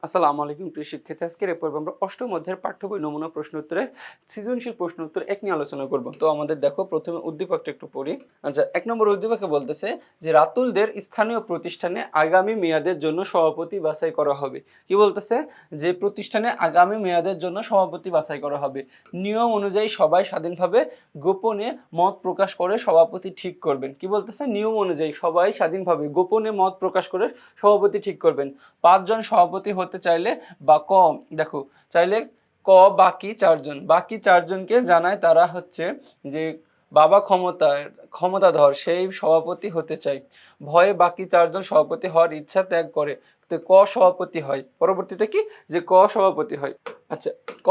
আসসালামু আলাইকুম প্রিয় শিক্ষার্থী। আজকের এই পর্বে আমরা অষ্টম অধ্যায়ের পাঠ্য বই নমুনা প্রশ্ন উত্তরের সৃজনশীল প্রশ্ন উত্তর ১ নিয়ে আলোচনা করব। তো আমাদের দেখো প্রথমে উদ্দীপকটা একটু পড়ি। আচ্ছা, ১ নম্বর উদ্দীপকে বলতেছে যে রাতুলদের স্থানীয় প্রতিষ্ঠানে আগামী মেয়াদের জন্য সভাপতি বাছাই করা হবে। কি বলতেছে? যে প্রতিষ্ঠানে আগামী মেয়াদের জন্য সভাপতি বাছাই করা হবে। নিয়ম অনুযায়ী সবাই স্বাধীনভাবে গোপনে মত প্রকাশ করে সভাপতি ঠিক করবেন। কি বলতেছে? নিয়ম অনুযায়ী সবাই স্বাধীনভাবে গোপনে মত প্রকাশ করে সভাপতি ঠিক করবেন। ৫ জন সভাপতি হতে চাইলে বা দেখো চাইলে বাকি ৪ জন। বাকি ৪ জনকে জানায় তারা হচ্ছে যে বাবা ক্ষমতাধর সেই সভাপতি হতে চায়। ভয়ে বাকি ৪ জন সভাপতি হওয়ার ইচ্ছা ত্যাগ করে। তো সভাপতি হয়। পরবর্তীতে কি? যে সভাপতি হয়। আচ্ছা,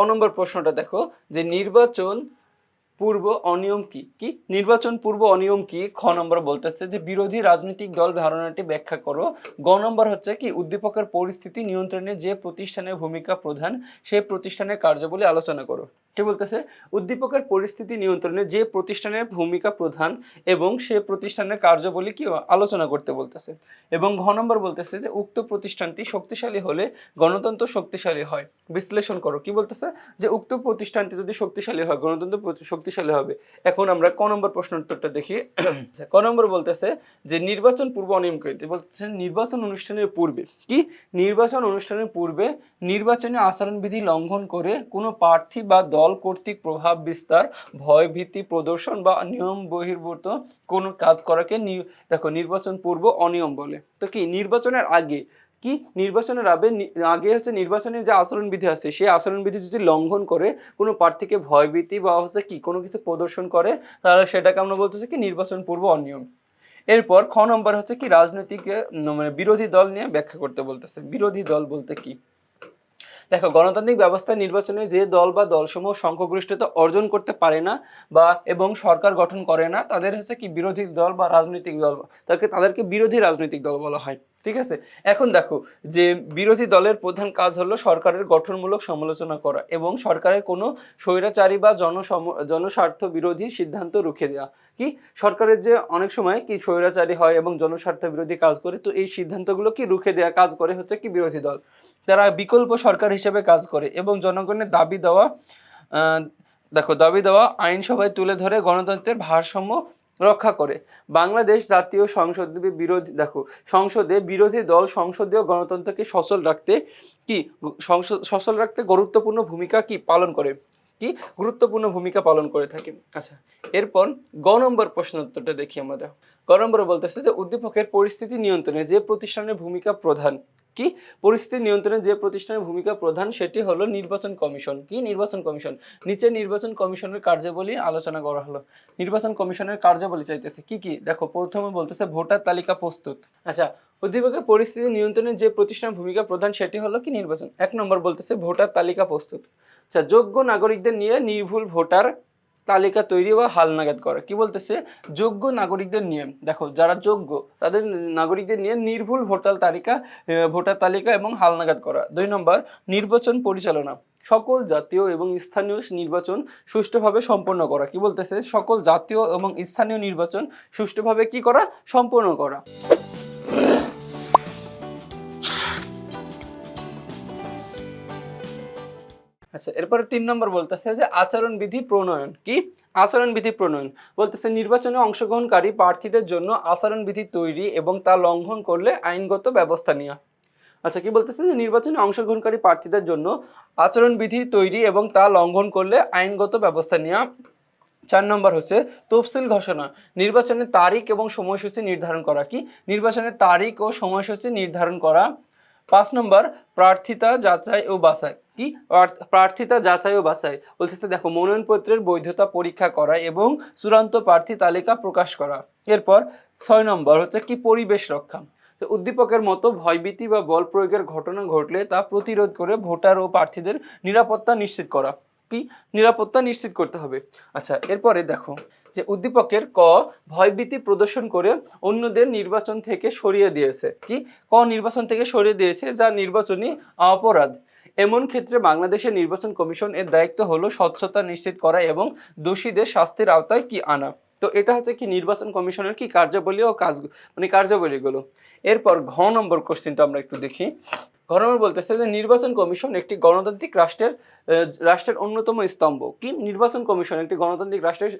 নম্বর প্রশ্নটা দেখো যে নির্বাচন পূর্ব অনিয়ম কি? কি নির্বাচন পূর্ব অনিয়ম কি? খ নম্বর বলতেছে যে বিরোধী রাজনৈতিক দল ধারণাটি ব্যাখ্যা করো। গ নম্বর হচ্ছে কি উদ্দীপকের পরিস্থিতি নিয়ন্ত্রণে যে প্রতিষ্ঠানের ভূমিকা প্রধান সেই প্রতিষ্ঠানের কার্যাবলী আলোচনা করো। কি বলতেছে? উদ্দীপকের পরিস্থিতি নিয়ন্ত্রণে যে প্রতিষ্ঠানের ভূমিকা প্রধান এবং সে প্রতিষ্ঠানের কার্যাবলী কি আলোচনা করতে বলতেছে। এবং ঘ নম্বর বলতেছে যে উক্ত প্রতিষ্ঠানটি শক্তিশালী হলে গণতন্ত্র শক্তিশালী হয়। বিশ্লেষণ করো। কি বলতেছে? যে উক্ত প্রতিষ্ঠানটি যদি শক্তিশালী হয় গণতন্ত্র শক্তিশালী হবে। এখন আমরা ক নম্বর প্রশ্ন উত্তরটা দেখি। ক নম্বর বলতেছে যে নির্বাচন পূর্ব অনিয়ম কি? বলতেছে নির্বাচন অনুষ্ঠানের পূর্বে কি নির্বাচন অনুষ্ঠানের পূর্বে নির্বাচনী আচরণবিধি লঙ্ঘন করে কোনো প্রার্থী বা দল কর্তৃক প্রভাব বিস্তার, ভয় ভীতি প্রদর্শন বা নিয়ম বহির্ভূত কোনো কাজ করাকে দেখো নির্বাচন পূর্ব অনিয়ম বলে। তো কি নির্বাচনের আগে কি নির্বাচনের আগে হচ্ছে নির্বাচনের যে আচরণবিধি আছে সেই আচরণবিধি যদি লঙ্ঘন করে কোনো প্রার্থীকে ভয়ভীতি বা হচ্ছে কি কোনো কিছু প্রদর্শন করে তাহলে সেটাকে আমরা বলতেছি কি নির্বাচন পূর্ব অনিয়ম। এরপর খ নম্বর হচ্ছে কি রাজনৈতিক মানে বিরোধী দল নিয়ে ব্যাখ্যা করতে বলতেছে। বিরোধী দল বলতে কি? দেখো গণতান্ত্রিক ব্যবস্থায় নির্বাচনে যে দল বা দলসমূহ সংখ্যাগরিষ্ঠতা অর্জন করতে পারে না বা এবং সরকার গঠন করে না তাদের হচ্ছে কি বিরোধী দল বা রাজনৈতিক দল, তাদেরকে বিরোধী রাজনৈতিক দল বলা হয়। ঠিক আছে, এখন দেখো যে বিরোধী দলের প্রধান কাজ হলো সরকারের গঠনমূলক সমালোচনা করা এবং সরকারের কোনো স্বৈরাচারী বা জনস্বার্থ বিরোধী সিদ্ধান্ত রুখে দেওয়া। কি সরকারের যে অনেক সময় কি স্বৈরাচারী হয় এবং জনস্বার্থ বিরোধী কাজ করে, তো এই সিদ্ধান্তগুলো কি রুখে দেওয়া কাজ করে হচ্ছে কি বিরোধী দল। তারা বিকল্প সরকার হিসেবে কাজ করে এবং জনগণের দাবি দেওয়া আইনসভায় তুলে ধরে গণতন্ত্রের ভারসাম্য রক্ষা করে। বাংলাদেশ জাতীয় সংসদে বিরোধী দল সংসদীয় গণতন্ত্রকে সচল রাখতে গুরুত্বপূর্ণ ভূমিকা পালন করে থাকে। আচ্ছা, এরপর গ নম্বর প্রশ্ন উত্তরটা দেখি আমরা। গ নম্বর বলতেছে যে উদ্দীপকের পরিস্থিতি নিয়ন্ত্রণে যে প্রতিষ্ঠানের ভূমিকা প্রধান কি পরিস্থিতি নিয়ন্ত্রণে যে প্রতিষ্ঠানের ভূমিকা প্রধান সেটি হলো নির্বাচন কমিশন। কি নির্বাচন কমিশন? নিচে নির্বাচন কমিশনের কার্যাবলী আলোচনা করা হলো। নির্বাচন কমিশনের কার্যাবলী চাইতেছে কি কি? দেখো প্রথমে বলতেছে ভোটার তালিকা প্রস্তুত। আচ্ছা, উদ্দীপকের পরিস্থিতি নিয়ন্ত্রণে যে প্রতিষ্ঠানের ভূমিকা প্রধান সেটি হলো কি নির্বাচন। ১ নম্বর বলতেছে ভোটার তালিকা প্রস্তুত। আচ্ছা, যোগ্য নাগরিকদের নিয়ে নির্ভুল ভোটার তালিকা তৈরি বা হালনাগাদ করা। কি বলতেছে? যোগ্য নাগরিকদের নিয়ে, দেখো যারা যোগ্য তাদের নাগরিকদের নিয়ে নির্ভুল ভোটার তালিকা এবং হালনাগাদ করা। ২ নম্বর নির্বাচন পরিচালনা, সকল জাতীয় এবং স্থানীয় নির্বাচন সুষ্ঠুভাবে সম্পন্ন করা। কি বলতেছে? সকল জাতীয় এবং স্থানীয় নির্বাচন সুষ্ঠুভাবে কি করা? সম্পন্ন করা। আচ্ছা, এরপরে ৩ নম্বর বলতেছে যে আচরণবিধি প্রণয়ন। কি আচরণবিধি প্রণয়ন? বলতেছে নির্বাচনে অংশগ্রহণকারী প্রার্থীদের জন্য আচরণবিধি তৈরি এবং তা লঙ্ঘন করলে আইনগত ব্যবস্থা নেওয়া। আচ্ছা, কি বলতেছে যে নির্বাচনে অংশগ্রহণকারী প্রার্থীদের জন্য আচরণবিধি তৈরি এবং তা লঙ্ঘন করলে আইনগত ব্যবস্থা নেওয়া। ৪ নম্বর হচ্ছে তফসিল ঘোষণা, নির্বাচনের তারিখ এবং সময়সূচি নির্ধারণ করা। কি নির্বাচনের তারিখ ও সময়সূচি নির্ধারণ করা। ৫ নম্বর প্রার্থিতা যাচাই ও বাছাই। কি প্রার্থিতা যাচাই ও বাছাই বলতেছে দেখো মনোনয়নপত্রের বৈধতা পরীক্ষা করা এবং চূড়ান্ত প্রার্থী তালিকা প্রকাশ করা। এরপর ৬ নম্বর হচ্ছে কি পরিবেশ রক্ষা, উদ্দীপকের মতো ভয়ভীতি বা বল প্রয়োগের ঘটনা ঘটলে তা প্রতিরোধ করে ভোটার ও প্রার্থীদের নিরাপত্তা নিশ্চিত করা। কি নিরাপত্তা নিশ্চিত করতে হবে। আচ্ছা, এরপরে দেখো যে উদ্দীপকের ভয়ভীতি প্রদর্শন করে অন্যদের নির্বাচন থেকে সরিয়ে দিয়েছে। কি নির্বাচন থেকে সরিয়ে দিয়েছে যা নির্বাচনী অপরাধ। এমন ক্ষেত্রে বাংলাদেশের নির্বাচন কমিশন এর দায়িত্ব হলো স্বচ্ছতা নিশ্চিত করা এবং দোষীদের শাস্তির আওতায় কি আনা। তো এটা হচ্ছে কি নির্বাচন কমিশনের কি কার্যাবলী ও কার্যাবলীগুলো। এরপর ঘ নম্বর কোশ্চেনটা আমরা একটু দেখি। ঘ ঘ নম্বর বলতেছে যে নির্বাচন কমিশন একটি গণতান্ত্রিক রাষ্ট্রের অন্যতম স্তম্ভ। কি নির্বাচন কমিশন একটি গণতান্ত্রিক রাষ্ট্রের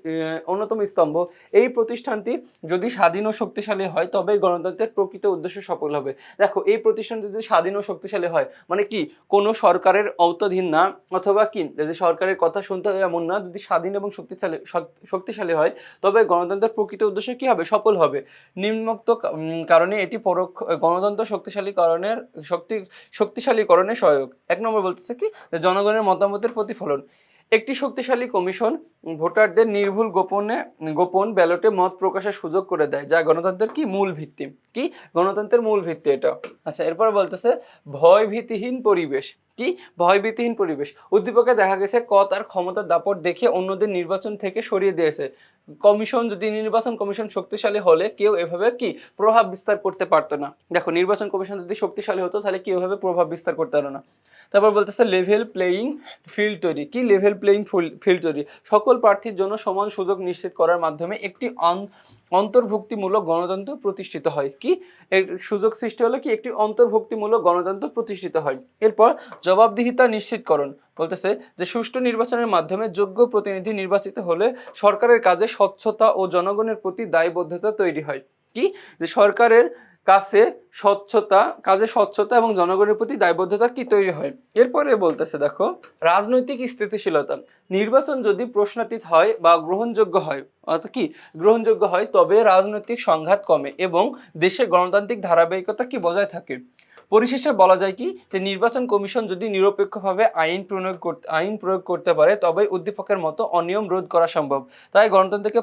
অন্যতম স্তম্ভ। এই প্রতিষ্ঠানটি যদি স্বাধীন ও শক্তিশালী হয় তবেই গণতন্ত্রের প্রকৃত উদ্দেশ্য সফল হবে। দেখো এই প্রতিষ্ঠানটি যদি স্বাধীন ও শক্তিশালী হয় মানে কি কোনো সরকারের আওতাধীন না, অথবা কি যদি সরকারের কথা শুনতে হবে এমন না, যদি স্বাধীন এবং শক্তিশালী হয় তবে গণতন্ত্রের প্রকৃত উদ্দেশ্য কি হবে, সফল হবে। নিম্নোক্ত কারণে এটি পরোক্ষ গণতন্ত্র শক্তিশালীকরণে সহায়ক। 1 নম্বর বলতেছে কি জনগণের মতামতের প্রতিফলন। একটি শক্তিশালী কমিশন ভোটারদের নির্ভুল গোপন ব্যালটে মত প্রকাশের সুযোগ করে দেয়, যা গণতন্ত্রের কি মূল ভিত্তি। কি গণতন্ত্রের মূল ভিত্তি এটা। আচ্ছা এরপর বলতেছে ভয়ভীতিহীন পরিবেশ। কি ভয়ভীতিহীন পরিবেশ। উদ্দীপকে দেখা গেছে ক তার ক্ষমতার দাপট দেখে অন্যদের নির্বাচন থেকে সরিয়ে দিয়েছে। নির্বাচন কমিশন শক্তিশালী হলে কেউ এভাবে কি প্রভাব বিস্তার করতে পারতো না। দেখো নির্বাচন কমিশন যদি শক্তিশালী হতো তাহলে কেউ এভাবে প্রভাব বিস্তার করতে পারতো না। তারপর বলতেছে লেভেল প্লেইং ফিল্ড তৈরি। কি লেভেল প্লেইং ফিল্ড তৈরি, সকল প্রার্থীর জন্য সমান সুযোগ নিশ্চিত করার মাধ্যমে একটি অন্তর্ভুক্তিমূলক গণতন্ত্র প্রতিষ্ঠিত হয়। কি এর সুযোগ সৃষ্টি হলে কি একটি অন্তর্ভুক্তিমূলক গণতন্ত্র প্রতিষ্ঠিত হয়। এরপর জবাবদিহিতা নিশ্চিতকরণ বলতেছে যে সুষ্ঠু নির্বাচনের মাধ্যমে যোগ্য প্রতিনিধি নির্বাচিত হলে সরকারের কাজে স্বচ্ছতা ও জনগণের প্রতি দায়বদ্ধতা তৈরি হয়। কি যে সরকারের স্বচ্ছতা এবং জনগণের প্রতি দায়বদ্ধতা কি তৈরি হয়। এরপরে বলতেছে দেখো রাজনৈতিক স্থিতিশীলতা। নির্বাচন যদি প্রশ্নাতীত হয় বা গ্রহণযোগ্য হয়, অর্থাৎ কি গ্রহণযোগ্য হয় তবে রাজনৈতিক সংঘাত কমে এবং দেশে গণতান্ত্রিক ধারাবাহিকতা কি বজায় থাকে। পরিশেষে বলা যায় কি যে নির্বাচন কমিশন যদি নিরপেক্ষভাবে আইন প্রয়োগ করতে পারে তবে উদ্দীপকের মতো অনিয়ম রোধ করা সম্ভব। তাই গণতন্ত্রকে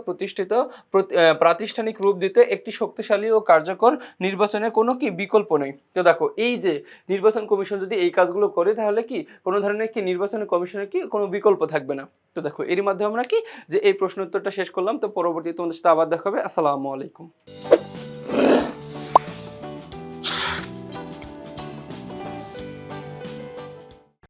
প্রাতিষ্ঠানিক রূপ দিতে একটি শক্তিশালী ও কার্যকর নির্বাচনের কোনো কি বিকল্প নেই। তো দেখো এই যে নির্বাচন কমিশন যদি এই কাজগুলো করে তাহলে কি কোনো ধরনের কি নির্বাচন কমিশনের কি কোনো বিকল্প থাকবে না। তো দেখো এর মাধ্যমে আমরা কি যে এই প্রশ্ন উত্তরটা শেষ করলাম। তো পরবর্তীতে তোমাদের সাথে আবার দেখা হবে। আসসালামু আলাইকুম।